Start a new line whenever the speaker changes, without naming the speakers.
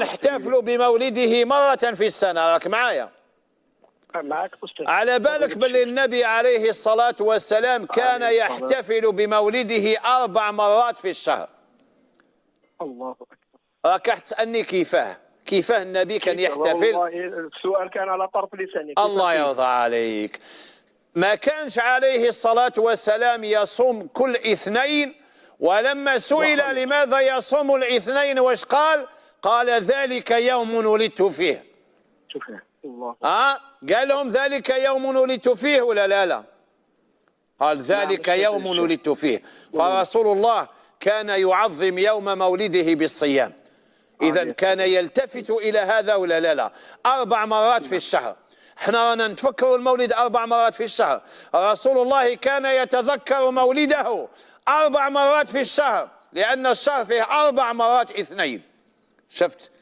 نحتفل بمولده مرة في السنة. راك معايا؟
معك أستاذ.
على بالك باللي النبي عليه الصلاة والسلام كان يحتفل بمولده 4 مرات في الشهر.
الله أكبر.
راك تسألني كيفاه النبي كان يحتفل؟
والله السؤال كان على طرف لساني.
الله يرضى عليك. ما كانش عليه الصلاة والسلام يصوم كل اثنين، ولما سئل لماذا يصوم الاثنين واش قال؟ قال ذلك يوم ولدت فيه.
الله.
قال لهم ذلك يوم ولدت فيه ولا لا؟ قال ذلك يوم ولدت فيه. فرسول الله كان يعظم يوم مولده بالصيام. إذا كان يلتفت إلى هذا ولا لا؟ 4 مرات في الشهر. احنا رانا نتفكروا المولد 4 مرات في الشهر. رسول الله كان يتذكر مولده 4 مرات في الشهر، لأن الشهر فيه 4 مرات اثنين. شفت؟